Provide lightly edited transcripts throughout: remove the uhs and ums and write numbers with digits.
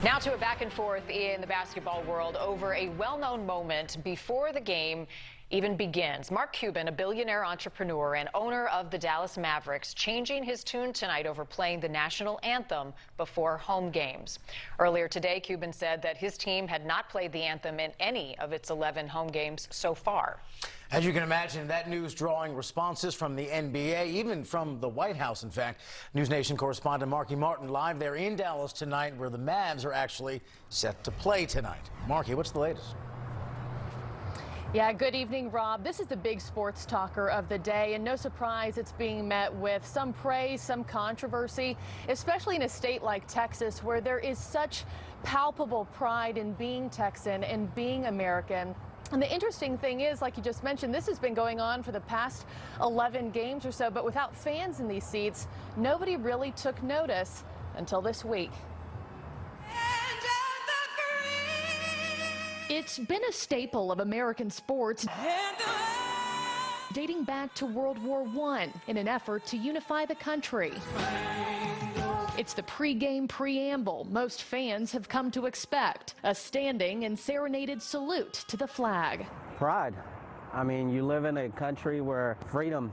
Now to a back and forth in the basketball world over a well-known moment before the game even begins. Mark Cuban, a billionaire entrepreneur and owner of the Dallas Mavericks, changing his tune tonight over playing the national anthem before home games. Earlier today, Cuban said that his team had not played the anthem in any of its 11 home games so far. As you can imagine, that news drawing responses from the NBA, even from the White House, in fact. NewsNation correspondent Markie Martin live there in Dallas tonight, where the Mavs are actually set to play tonight. Markie, what's the latest? Yeah, good evening, Rob. This is the big sports talker of the day, and no surprise it's being met with some praise, some controversy, especially in a state like Texas, where there is such palpable pride in being Texan and being American. And the interesting thing is, like you just mentioned, this has been going on for the past 11 games or so, but without fans in these seats, nobody really took notice until this week. It's been a staple of American sports dating back to World War I in an effort to unify the country. It's the pre-game preamble most fans have come to expect, a standing and serenaded salute to the flag. Pride. I mean, you live in a country where freedom,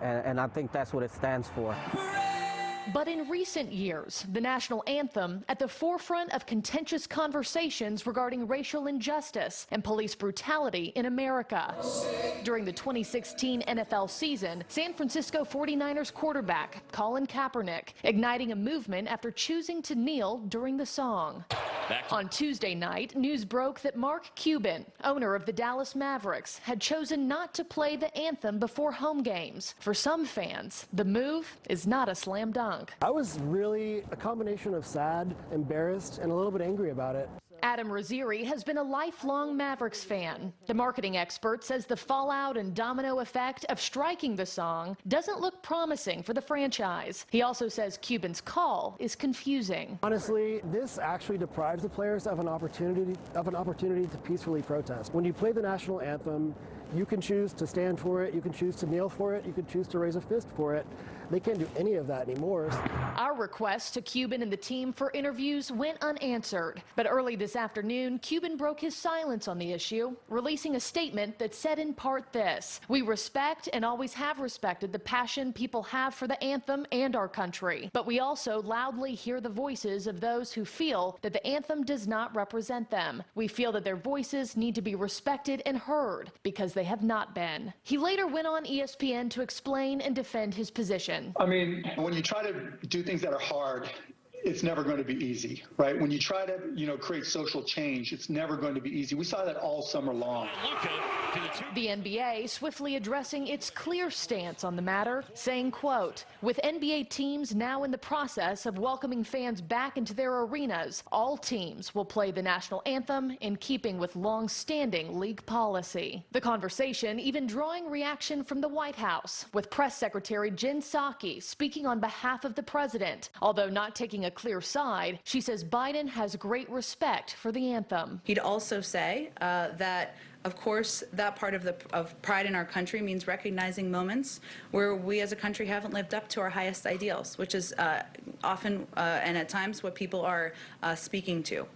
and I think that's what it stands for. But in recent years, the national anthem at the forefront of contentious conversations regarding racial injustice and police brutality in America. During the 2016 NFL season, San Francisco 49ers quarterback Colin Kaepernick igniting a movement after choosing to kneel during the song. On Tuesday night, news broke that Mark Cuban, owner of the Dallas Mavericks, had chosen not to play the anthem before home games. For some fans, the move is not a slam dunk. I was really a combination of sad, embarrassed, and a little bit angry about it. Adam Rizzieri has been a lifelong Mavericks fan. The marketing expert says the fallout and domino effect of striking the song doesn't look promising for the franchise. He also says Cuban's call is confusing. Honestly, this actually deprives the players of an opportunity to peacefully protest. When you play the national anthem, you can choose to stand for it, you can choose to kneel for it, you can choose to raise a fist for it. They can't do any of that anymore. Our request to Cuban and the team for interviews went unanswered. But early this afternoon, Cuban broke his silence on the issue, releasing a statement that said in part this: "We respect and always have respected the passion people have for the anthem and our country. But we also loudly hear the voices of those who feel that the anthem does not represent them. We feel that their voices need to be respected and heard because they have not been." He later went on ESPN to explain and defend his position. I mean, when you try to do things that are hard, it's never going to be easy, right? When you try to, create social change, it's never going to be easy. We saw that all summer long. The NBA swiftly addressing its clear stance on the matter, saying, quote, "With NBA teams now in the process of welcoming fans back into their arenas, all teams will play the national anthem in keeping with long-standing league policy." The conversation even drawing reaction from the White House, with Press Secretary Psaki speaking on behalf of the president. Although not taking a clear side, she says Biden has great respect for the anthem. He'd also say that, of course, that part of pride in our country means recognizing moments where we as a country haven't lived up to our highest ideals, which is often and at times what people are speaking to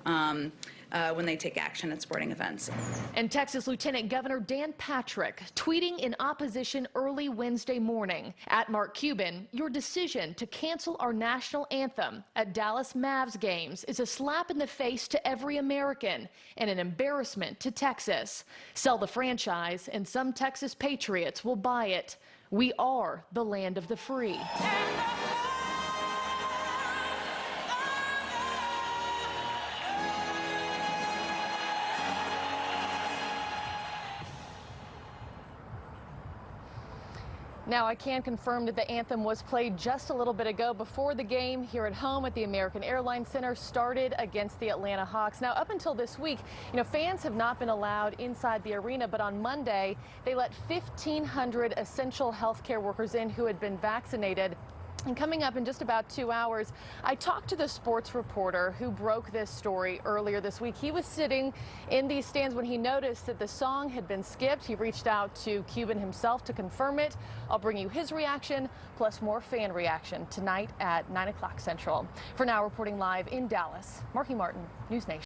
when they take action at sporting events. And Texas Lieutenant Governor Dan Patrick tweeting in opposition early Wednesday morning. At Mark Cuban, your decision to cancel our national anthem at Dallas Mavs games is a slap in the face to every American and an embarrassment to Texas. Sell the franchise and some Texas patriots will buy it. We are the land of the free. Now, I can confirm that the anthem was played just a little bit ago before the game here at home at the American Airlines Center started against the Atlanta Hawks. Now, up until this week, fans have not been allowed inside the arena, but on Monday, they let 1,500 essential healthcare workers in who had been vaccinated And coming up in just about 2 hours, I talked to the sports reporter who broke this story earlier this week. He was sitting in these stands when he noticed that the song had been skipped. He reached out to Cuban himself to confirm it. I'll bring you his reaction, plus more fan reaction tonight at 9 o'clock Central. For now, reporting live in Dallas, Markie Martin, NewsNation.